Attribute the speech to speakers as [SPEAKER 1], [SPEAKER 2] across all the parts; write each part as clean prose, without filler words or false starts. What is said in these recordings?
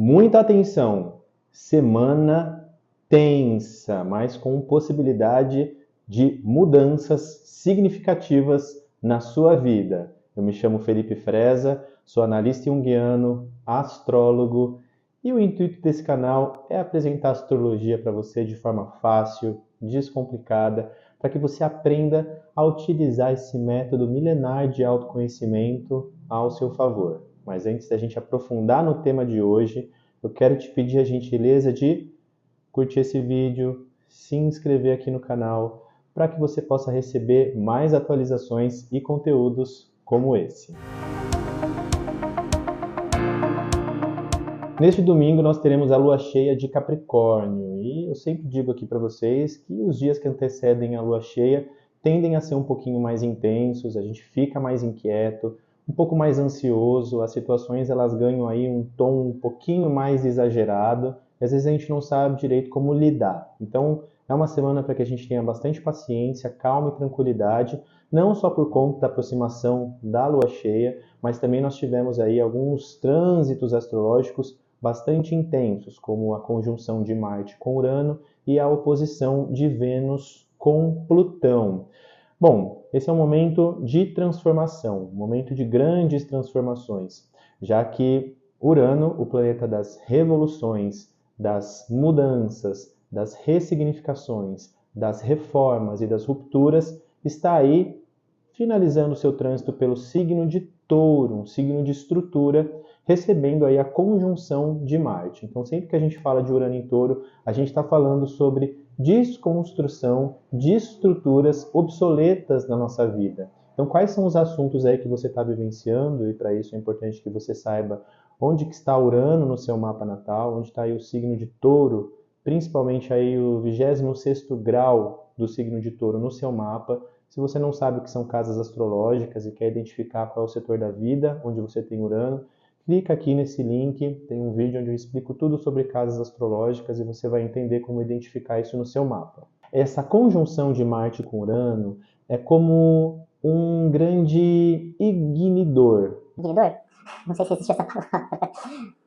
[SPEAKER 1] Muita atenção! Semana tensa, mas com possibilidade de mudanças significativas na sua vida. Eu me chamo Felipe Freza, sou analista junguiano, astrólogo, e o intuito desse canal é apresentar astrologia para você de forma fácil, descomplicada, para que você aprenda a utilizar esse método milenar de autoconhecimento ao seu favor. Mas antes da gente aprofundar no tema de hoje, eu quero te pedir a gentileza de curtir esse vídeo, se inscrever aqui no canal, para que você possa receber mais atualizações e conteúdos como esse. Neste domingo nós teremos a lua cheia de Capricórnio e eu sempre digo aqui para vocês que os dias que antecedem a lua cheia tendem a ser um pouquinho mais intensos, a gente fica mais inquieto, um pouco mais ansioso, as situações elas ganham aí um tom um pouquinho mais exagerado e às vezes a gente não sabe direito como lidar. Então é uma semana para que a gente tenha bastante paciência, calma e tranquilidade, não só por conta da aproximação da lua cheia, mas também nós tivemos aí alguns trânsitos astrológicos bastante intensos, como a conjunção de Marte com Urano e a oposição de Vênus com Plutão. Bom, esse é um momento de transformação, um momento de grandes transformações, já que Urano, o planeta das revoluções, das mudanças, das ressignificações, das reformas e das rupturas, está aí finalizando seu trânsito pelo signo de Touro, um signo de estrutura, recebendo aí a conjunção de Marte. Então, sempre que a gente fala de Urano em Touro, a gente está falando sobre desconstrução de estruturas obsoletas na nossa vida. Então, quais são os assuntos aí que você está vivenciando? E para isso é importante que você saiba onde que está Urano no seu mapa natal, onde está aí o signo de Touro, principalmente aí o 26º grau do signo de Touro no seu mapa. Se você não sabe o que são casas astrológicas e quer identificar qual é o setor da vida onde você tem Urano, clica aqui nesse link, tem um vídeo onde eu explico tudo sobre casas astrológicas e você vai entender como identificar isso no seu mapa. Essa conjunção de Marte com Urano é como um grande ignidor.
[SPEAKER 2] Ignidor? Não sei se existe essa palavra.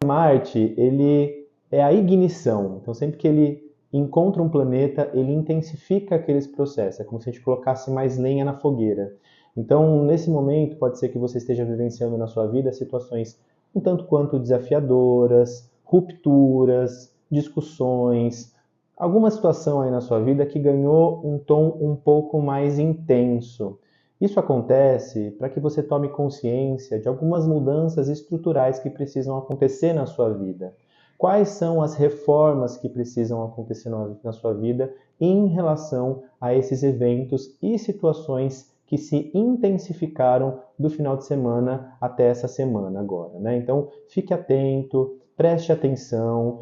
[SPEAKER 1] Marte, ele é a ignição. Então, sempre que ele encontra um planeta, ele intensifica aqueles processos. É como se a gente colocasse mais lenha na fogueira. Então, nesse momento, pode ser que você esteja vivenciando na sua vida situações um tanto quanto desafiadoras, rupturas, discussões, alguma situação aí na sua vida que ganhou um tom um pouco mais intenso. Isso acontece para que você tome consciência de algumas mudanças estruturais que precisam acontecer na sua vida. Quais são as reformas que precisam acontecer na sua vida em relação a esses eventos e situações que se intensificaram do final de semana até essa semana agora, né? Então, fique atento, preste atenção,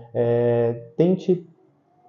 [SPEAKER 1] tente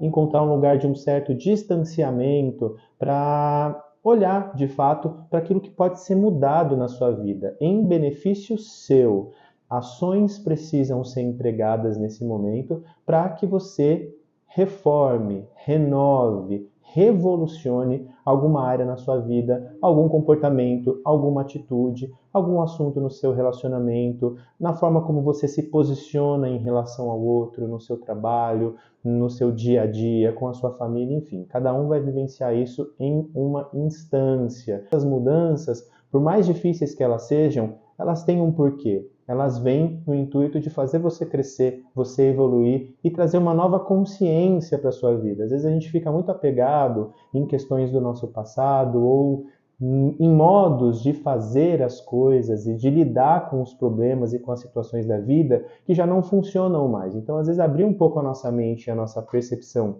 [SPEAKER 1] encontrar um lugar de um certo distanciamento para olhar, de fato, para aquilo que pode ser mudado na sua vida, em benefício seu. Ações precisam ser empregadas nesse momento para que você reforme, renove, revolucione alguma área na sua vida, algum comportamento, alguma atitude, algum assunto no seu relacionamento, na forma como você se posiciona em relação ao outro, no seu trabalho, no seu dia a dia, com a sua família, enfim. Cada um vai vivenciar isso em uma instância. Essas mudanças, por mais difíceis que elas sejam, elas têm um porquê. Elas vêm no intuito de fazer você crescer, você evoluir e trazer uma nova consciência para a sua vida. Às vezes a gente fica muito apegado em questões do nosso passado ou em modos de fazer as coisas e de lidar com os problemas e com as situações da vida que já não funcionam mais. Então, às vezes, abrir um pouco a nossa mente e a nossa percepção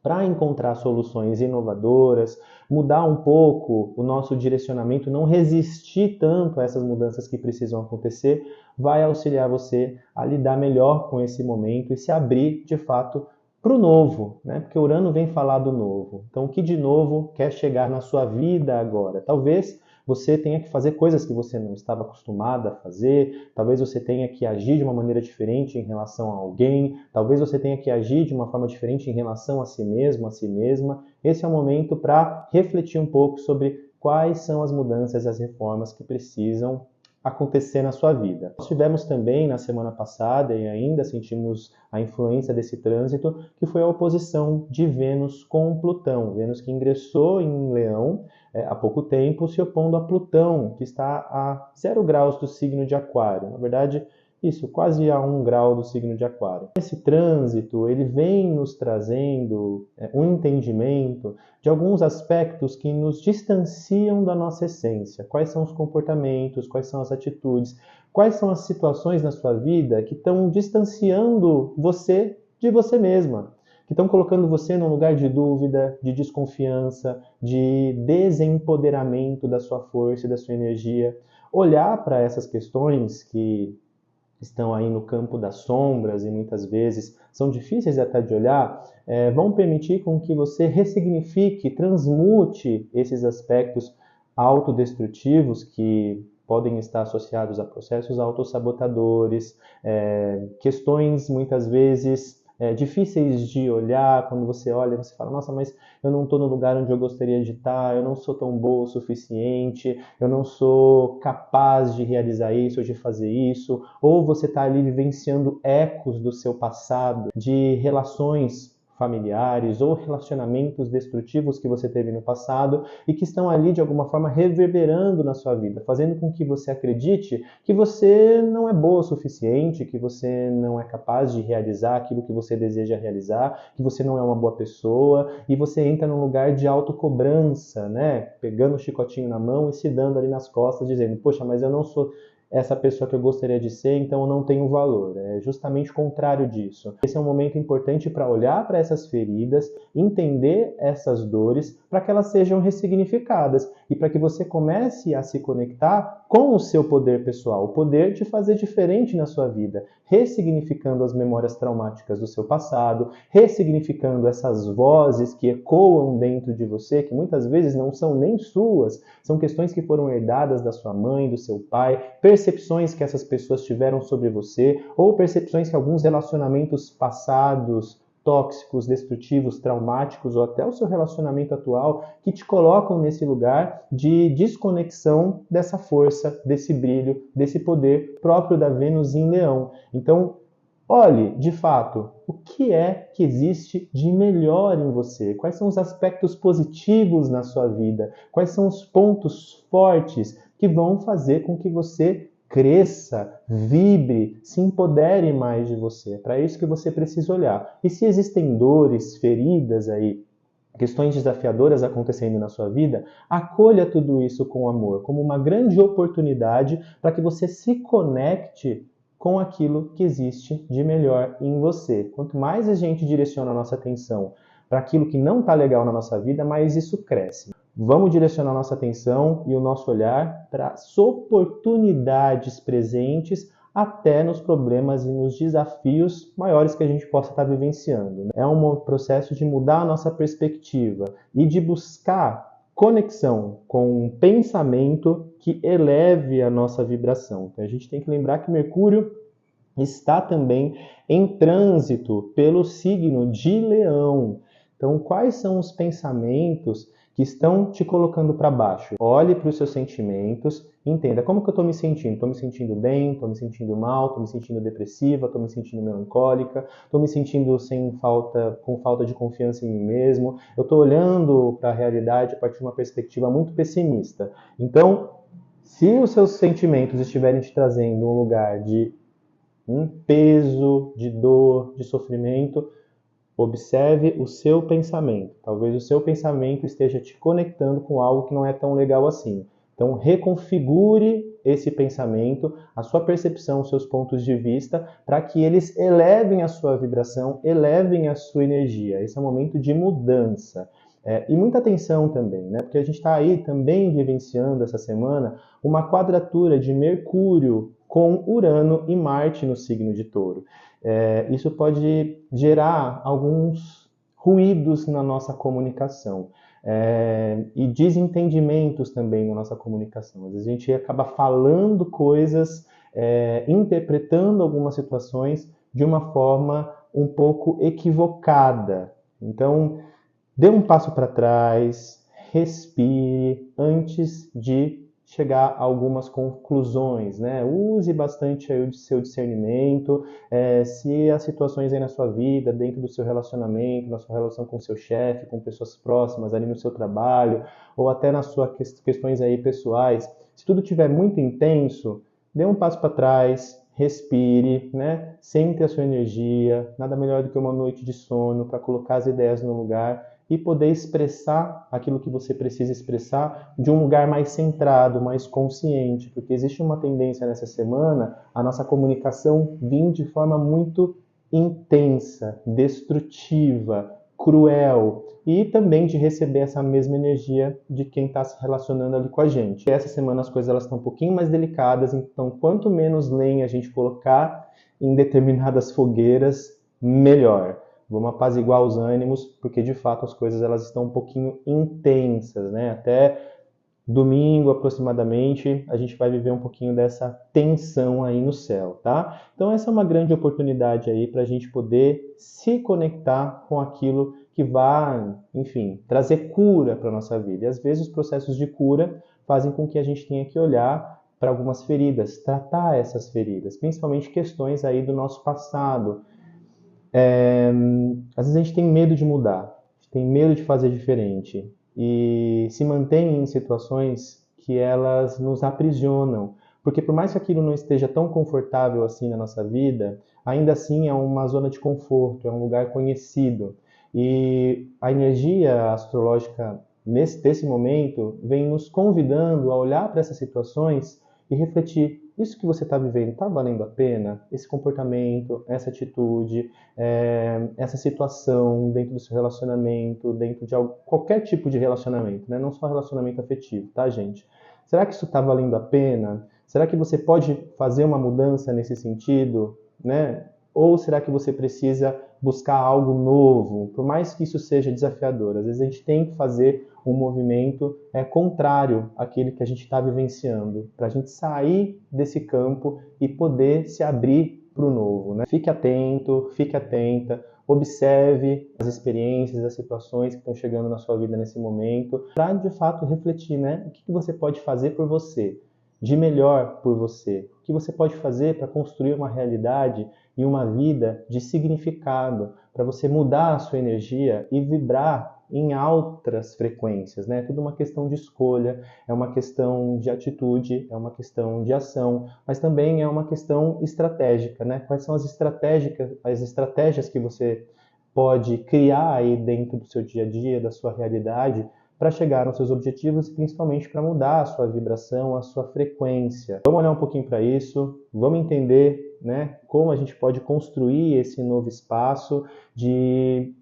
[SPEAKER 1] para encontrar soluções inovadoras, mudar um pouco o nosso direcionamento, não resistir tanto a essas mudanças que precisam acontecer, vai auxiliar você a lidar melhor com esse momento e se abrir, de fato, para o novo, né? Porque Urano vem falar do novo. Então, o que de novo quer chegar na sua vida agora? Talvez você tenha que fazer coisas que você não estava acostumada a fazer, talvez você tenha que agir de uma maneira diferente em relação a alguém, talvez você tenha que agir de uma forma diferente em relação a si mesmo, a si mesma. Esse é o momento para refletir um pouco sobre quais são as mudanças e as reformas que precisam acontecer na sua vida. Nós tivemos também na semana passada, e ainda sentimos a influência desse trânsito, que foi a oposição de Vênus com Plutão. Vênus que ingressou em Leão há pouco tempo, se opondo a Plutão, que está a 0 graus do signo de Aquário. Na verdade, isso, quase a 1 grau do signo de Aquário. Esse trânsito, ele vem nos trazendo um entendimento de alguns aspectos que nos distanciam da nossa essência. Quais são os comportamentos, quais são as atitudes, quais são as situações na sua vida que estão distanciando você de você mesma, que estão colocando você num lugar de dúvida, de desconfiança, de desempoderamento da sua força e da sua energia. Olhar para essas questões que estão aí no campo das sombras e muitas vezes são difíceis até de olhar, vão permitir com que você ressignifique, transmute esses aspectos autodestrutivos que podem estar associados a processos autossabotadores, questões muitas vezes difíceis de olhar. Quando você olha, você fala, nossa, mas eu não estou no lugar onde eu gostaria de estar, eu não sou tão boa o suficiente, eu não sou capaz de realizar isso ou de fazer isso. Ou você está ali vivenciando ecos do seu passado, de relações familiares ou relacionamentos destrutivos que você teve no passado e que estão ali de alguma forma reverberando na sua vida, fazendo com que você acredite que você não é boa o suficiente, que você não é capaz de realizar aquilo que você deseja realizar, que você não é uma boa pessoa, e você entra num lugar de autocobrança, né? Pegando o chicotinho na mão e se dando ali nas costas, dizendo, poxa, mas eu não sou essa pessoa que eu gostaria de ser, então eu não tenho valor. É justamente o contrário disso. Esse é um momento importante para olhar para essas feridas, entender essas dores, para que elas sejam ressignificadas e para que você comece a se conectar com o seu poder pessoal, o poder de fazer diferente na sua vida, ressignificando as memórias traumáticas do seu passado, ressignificando essas vozes que ecoam dentro de você, que muitas vezes não são nem suas, são questões que foram herdadas da sua mãe, do seu pai, percepções que essas pessoas tiveram sobre você, ou percepções que alguns relacionamentos passados, tóxicos, destrutivos, traumáticos, ou até o seu relacionamento atual, que te colocam nesse lugar de desconexão dessa força, desse brilho, desse poder próprio da Vênus em Leão. Então, olhe, de fato, o que é que existe de melhor em você? Quais são os aspectos positivos na sua vida? Quais são os pontos fortes que vão fazer com que você cresça, vibre, se empodere mais de você? É para isso que você precisa olhar. E se existem dores, feridas aí, questões desafiadoras acontecendo na sua vida, acolha tudo isso com amor, como uma grande oportunidade para que você se conecte com aquilo que existe de melhor em você. Quanto mais a gente direciona a nossa atenção para aquilo que não está legal na nossa vida, mais isso cresce. Vamos direcionar a nossa atenção e o nosso olhar para as oportunidades presentes até nos problemas e nos desafios maiores que a gente possa estar vivenciando. É um processo de mudar a nossa perspectiva e de buscar conexão com um pensamento que eleve a nossa vibração. Então, a gente tem que lembrar que Mercúrio está também em trânsito pelo signo de Leão. Então, quais são os pensamentos que estão te colocando para baixo? Olhe para os seus sentimentos, entenda como que eu estou me sentindo. Estou me sentindo bem, estou me sentindo mal, estou me sentindo depressiva, estou me sentindo melancólica, estou me sentindo com falta de confiança em mim mesmo. Eu estou olhando para a realidade a partir de uma perspectiva muito pessimista. Então, se os seus sentimentos estiverem te trazendo um lugar de peso, de dor, de sofrimento, observe o seu pensamento. Talvez o seu pensamento esteja te conectando com algo que não é tão legal assim. Então, reconfigure esse pensamento, a sua percepção, os seus pontos de vista, para que eles elevem a sua vibração, elevem a sua energia. Esse é um momento de mudança. E muita atenção também, né? Porque a gente está aí também vivenciando essa semana uma quadratura de Mercúrio com Urano e Marte no signo de Touro. Isso pode gerar alguns ruídos na nossa comunicação e desentendimentos também na nossa comunicação. Às vezes a gente acaba falando coisas, interpretando algumas situações de uma forma um pouco equivocada. Então, dê um passo para trás, respire antes de chegar a algumas conclusões, né? Use bastante aí o seu discernimento, se as situações aí na sua vida, dentro do seu relacionamento, na sua relação com o seu chefe, com pessoas próximas ali no seu trabalho, ou até nas suas questões aí pessoais, se tudo estiver muito intenso, dê um passo para trás, respire, né? Centre a sua energia, nada melhor do que uma noite de sono para colocar as ideias no lugar e poder expressar aquilo que você precisa expressar de um lugar mais centrado, mais consciente, porque existe uma tendência nessa semana a nossa comunicação vir de forma muito intensa, destrutiva, cruel, e também de receber essa mesma energia de quem está se relacionando ali com a gente. Essa semana as coisas estão um pouquinho mais delicadas, então quanto menos lenha a gente colocar em determinadas fogueiras, melhor. Vamos apaziguar os ânimos, porque de fato as coisas elas estão um pouquinho intensas, né? Até domingo aproximadamente a gente vai viver um pouquinho dessa tensão aí no céu, tá? Então essa é uma grande oportunidade aí para a gente poder se conectar com aquilo que vai, enfim, trazer cura para a nossa vida. E às vezes os processos de cura fazem com que a gente tenha que olhar para algumas feridas, tratar essas feridas, principalmente questões aí do nosso passado. Às vezes a gente tem medo de mudar, a gente tem medo de fazer diferente e se mantém em situações que elas nos aprisionam, porque por mais que aquilo não esteja tão confortável assim na nossa vida, ainda assim é uma zona de conforto, é um lugar conhecido. E a energia astrológica nesse momento vem nos convidando a olhar para essas situações e refletir: isso que você está vivendo está valendo a pena? Esse comportamento, essa atitude, essa situação dentro do seu relacionamento, dentro de qualquer tipo de relacionamento, né? Não só relacionamento afetivo, tá, gente? Será que isso está valendo a pena? Será que você pode fazer uma mudança nesse sentido, né? Ou será que você precisa buscar algo novo, por mais que isso seja desafiador? Às vezes a gente tem que fazer um movimento contrário àquele que a gente está vivenciando, para a gente sair desse campo e poder se abrir para o novo, né? Fique atento, fique atenta, observe as experiências, as situações que estão chegando na sua vida nesse momento, para de fato refletir, né? O que você pode fazer por você, de melhor por você, o que você pode fazer para construir uma realidade e uma vida de significado, para você mudar a sua energia e vibrar em altas frequências, né? É tudo uma questão de escolha, é uma questão de atitude, é uma questão de ação, mas também é uma questão estratégica, né? Quais são as estratégias que você pode criar aí dentro do seu dia a dia, da sua realidade, para chegar nos seus objetivos e principalmente para mudar a sua vibração, a sua frequência. Vamos olhar um pouquinho para isso, vamos entender, né, como a gente pode construir esse novo espaço de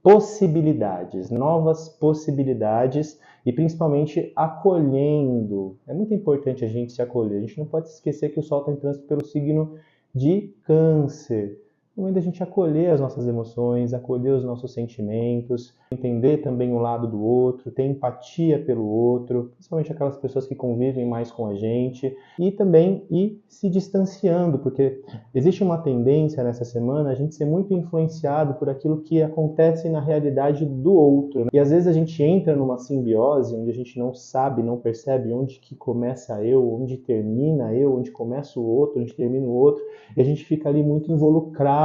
[SPEAKER 1] possibilidades, novas possibilidades e principalmente acolhendo. É muito importante a gente se acolher. A gente não pode esquecer que o Sol está em trânsito pelo signo de Câncer. É o momento da gente acolher as nossas emoções, acolher os nossos sentimentos, entender também o lado do outro, ter empatia pelo outro, principalmente aquelas pessoas que convivem mais com a gente, e também ir se distanciando, porque existe uma tendência nessa semana a gente ser muito influenciado por aquilo que acontece na realidade do outro, né? E às vezes a gente entra numa simbiose onde a gente não sabe, não percebe onde que começa eu, onde termina eu, onde começa o outro, onde termina o outro, e a gente fica ali muito involucrado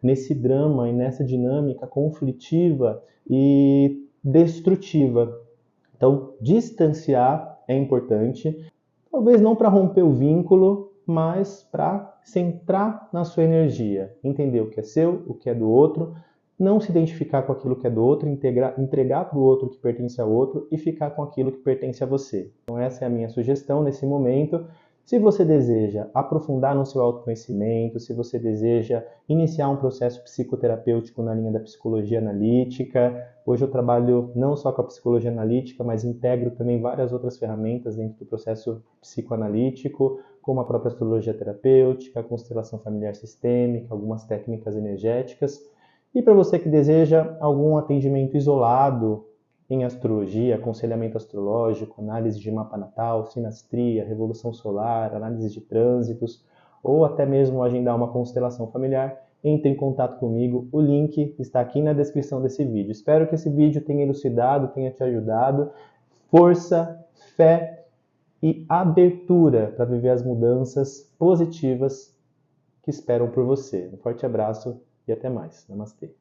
[SPEAKER 1] nesse drama e nessa dinâmica conflitiva e destrutiva. Então, distanciar é importante, talvez não para romper o vínculo, mas para centrar na sua energia, entender o que é seu, o que é do outro, não se identificar com aquilo que é do outro, entregar para o outro o que pertence ao outro e ficar com aquilo que pertence a você. Então essa é a minha sugestão nesse momento. Se você deseja aprofundar no seu autoconhecimento, se você deseja iniciar um processo psicoterapêutico na linha da psicologia analítica, hoje eu trabalho não só com a psicologia analítica, mas integro também várias outras ferramentas dentro do processo psicoanalítico, como a própria astrologia terapêutica, a constelação familiar sistêmica, algumas técnicas energéticas. E para você que deseja algum atendimento isolado em astrologia, aconselhamento astrológico, análise de mapa natal, sinastria, revolução solar, análise de trânsitos, ou até mesmo agendar uma constelação familiar, entre em contato comigo. O link está aqui na descrição desse vídeo. Espero que esse vídeo tenha elucidado, tenha te ajudado. Força, fé e abertura para viver as mudanças positivas que esperam por você. Um forte abraço e até mais. Namastê.